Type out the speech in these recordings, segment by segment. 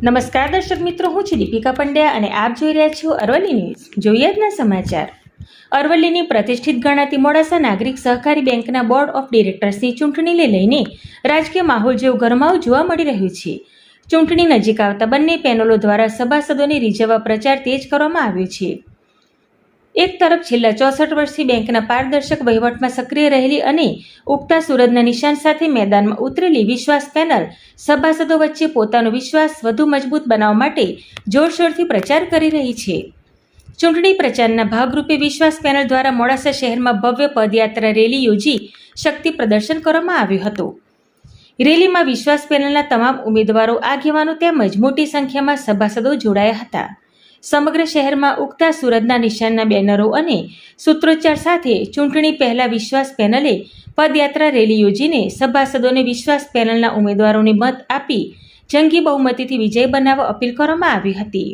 નમસ્કાર દર્શક મિત્રો, હું છું દીપિકા પંડ્યા અને આપ જોઈ રહ્યા છો અરવલ્લી ન્યૂઝ. જોઈએ આજના સમાચાર. અરવલ્લીની પ્રતિષ્ઠિત ગણાતી મોડાસા નાગરિક સહકારી બેંકના બોર્ડ ઓફ ડિરેક્ટર્સની ચૂંટણીને લઈને રાજકીય માહોલ જેવું ગરમાવું જોવા મળી રહ્યું છે. ચૂંટણી નજીક આવતા બંને પેનલો દ્વારા સભાસદોને રીઝવવા પ્રચાર તેજ કરવામાં આવ્યો છે. એક તરફ છેલ્લા 64 વર્ષથી બેંકના પારદર્શક વહીવટમાં સક્રિય રહેલી અને ઉગતા સૂરજના નિશાન સાથે મેદાનમાં ઉતરેલી વિશ્વાસ પેનલ સભાસદો વચ્ચે પોતાનો વિશ્વાસ વધુ મજબૂત બનાવવા માટે જોરશોરથી પ્રચાર કરી રહી છે. ચૂંટણી પ્રચારના ભાગરૂપે વિશ્વાસ પેનલ દ્વારા મોડાસા શહેરમાં ભવ્ય પદયાત્રા રેલી યોજી શક્તિ પ્રદર્શન કરવામાં આવ્યું હતું. રેલીમાં વિશ્વાસ પેનલના તમામ ઉમેદવારો, આગેવાનો તેમજ મોટી સંખ્યામાં સભાસદો જોડાયા હતા. સમગ્ર શહેરમાં ઉગતા સૂરજના નિશાનના બેનરો અને સૂત્રોચ્ચાર સાથે ચૂંટણી પહેલા વિશ્વાસ પેનલે પદયાત્રા રેલી યોજીને સભાસદોને વિશ્વાસ પેનલના ઉમેદવારોને મત આપી જંગી બહુમતીથી વિજય બનાવવા અપીલ કરવામાં આવી હતી.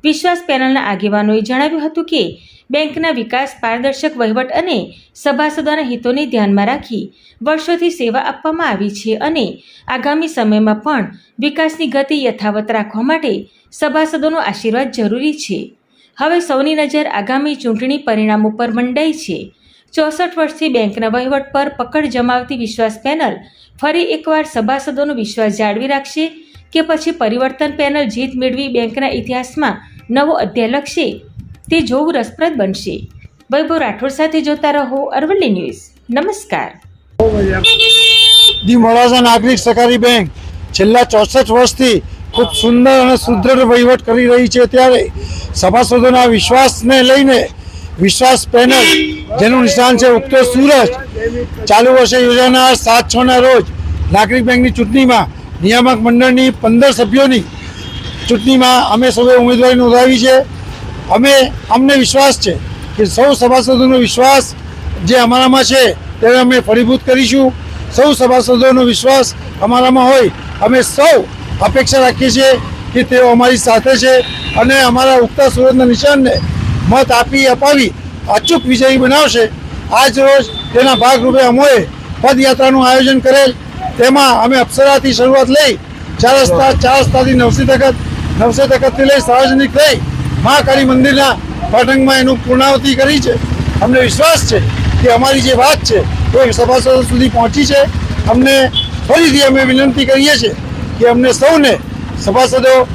વિશ્વાસ પેનલના આગેવાનોએ જણાવ્યું હતું કે બેંકના વિકાસ, પારદર્શક વહીવટ અને સભાસદોના હિતોને ધ્યાનમાં રાખી વર્ષોથી સેવા આપવામાં આવી છે અને આગામી સમયમાં પણ વિકાસની ગતિ યથાવત રાખવા માટે સભાસદોનો આશીર્વાદ જરૂરી છે. હવે સૌની નજર આગામી ચૂંટણી પરિણામો પર મંડાઈ છે. 64 વર્ષથી બેંકના વહીવટ પર પકડ જમાવતી વિશ્વાસ પેનલ ફરી એકવાર સભાસદોનો વિશ્વાસ જાળવી રાખશે કે પછી પરિવર્તન પેનલ જીત મેળવી બેંકના ઇતિહાસમાં નવો અધ્યાય લખશે તે જોવું રસપ્રદ બનશે. વૈભવ રાઠોડ સાથે જોતા રહો અરવલ્લી ન્યૂઝ. નમસ્કાર. દી મોડાસા નાગરિક સહકારી બેંક છેલ્લા 64 વર્ષથી ખૂબ સુંદર અને સુદૃઢ વહીવટ કરી રહી છે, ત્યારે સભાસદોના વિશ્વાસને લઈને વિશ્વાસ પેનલ, જેનું નિશાન છે ઉગતો સૂરજ, ચાલુ વર્ષે યોજાનાર 7/6ના રોજ નાગરિક બેંકની ચૂંટણીમાં નિયામક મંડળની 15 સભ્યોની ચૂંટણીમાં અમે સૌએ ઉમેદવારી નોંધાવી છે. અમને વિશ્વાસ છે કે સૌ સભાસદોનો વિશ્વાસ જે અમારામાં છે તેને અમે ફળીભૂત કરીશું. સૌ સભાસદોનો વિશ્વાસ અમારામાં હોય, અમે સૌ અપેક્ષા રાખીએ છીએ કે તેઓ અમારી સાથે છે અને અમારા ઉગતા સૂરજના નિશાનને મત અપાવી અચૂક વિજયી બનાવશે. આજ રોજ તેના ભાગરૂપે અમોએ પદયાત્રાનું આયોજન કરેલ. તેમાં અમે અપ્સરાથી શરૂઆત લઈ 4 રસ્તાથી નવસે તખતથી લઈ સાર્વજનિક થઈ મહાકાળી મંદિરના પાટણમાં એનું પૂર્ણાવતિ કરી છે. અમને વિશ્વાસ છે કે અમારી જે વાત છે એ સભાસદો સુધી પહોંચી છે. ફરીથી અમે વિનંતી કરીએ છીએ કે અમને સૌને સભાસદો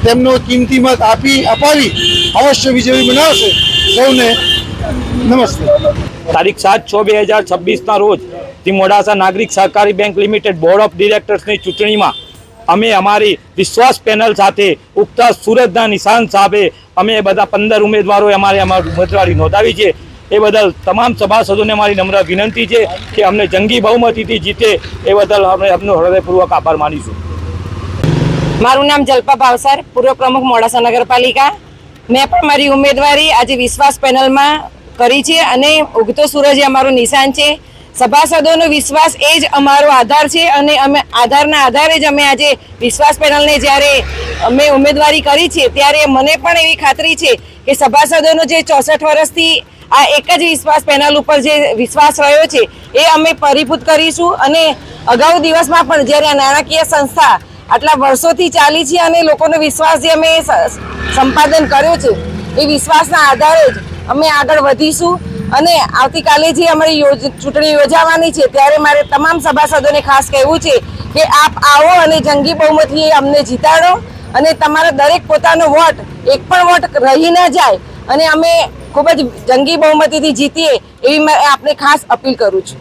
તેમનો કિંમતી મત અપાવી અવશ્ય વિજયી બનાવશે. સૌને નમસ્તે. તારીખ 7/6/2026ના રોજ ધી મોડાસા નાગરિક સહકારી બેંક લિમિટેડ બોર્ડ ઓફ ડિરેક્ટર્સની ચૂંટણીમાં અમે અમારી વિશ્વાસ પેનલ સાથે ઉગતા સૂરજના નિશાન સાહેબે અમે બધા 15 ઉમેદવારોએ અમારી ઉમેદવારી નોંધાવી છે. એ બદલ તમામ સભાસદોને અમારી નમ્ર વિનંતી છે કે અમને જંગી બહુમતીથી જીતે એ બદલ અમે આપનો હૃદયપૂર્વક આભાર માનીશું. મારું નામ જલ્પા ભાવસાર, પૂર્વ પ્રમુખ મોડાસા નગરપાલિકા. મેં પણ મારી ઉમેદવારી આજે વિશ્વાસ પેનલમાં કરી છે અને ઉગતો સૂરજ એ અમારું નિશાન છે. સભાસદોનો વિશ્વાસ એ જ અમારો આધાર છે અને અમે આધારના આધારે જ અમે આજે વિશ્વાસ પેનલને જ્યારે અમે ઉમેદવારી કરી છે ત્યારે મને પણ એવી ખાતરી છે કે સભાસદોનો જે 64 વર્ષથી આ એક જ વિશ્વાસ પેનલ ઉપર જે વિશ્વાસ રહ્યો છે એ અમે પરિભૂત કરીશું. અને અગાઉ દિવસમાં પણ જ્યારે આ નાણાકીય સંસ્થા આટલા વર્ષોથી ચાલી છે અને લોકોનો વિશ્વાસ જે અમે સંપાદન કર્યો છે એ વિશ્વાસના આધારે જ અમે આગળ વધીશું. અને આવતીકાલે જે અમારી ચૂંટણી યોજાવાની છે ત્યારે મારે તમામ સભાસદોને ખાસ કહેવું છે કે આપ આવો અને જંગી બહુમતીએ અમને જીતાડો અને તમારો દરેક પોતાનો વોટ, એક પણ વોટ રહી ન જાય અને અમે ખૂબ જ જંગી બહુમતીથી જીતીએ એવી આપને ખાસ અપીલ કરું છું.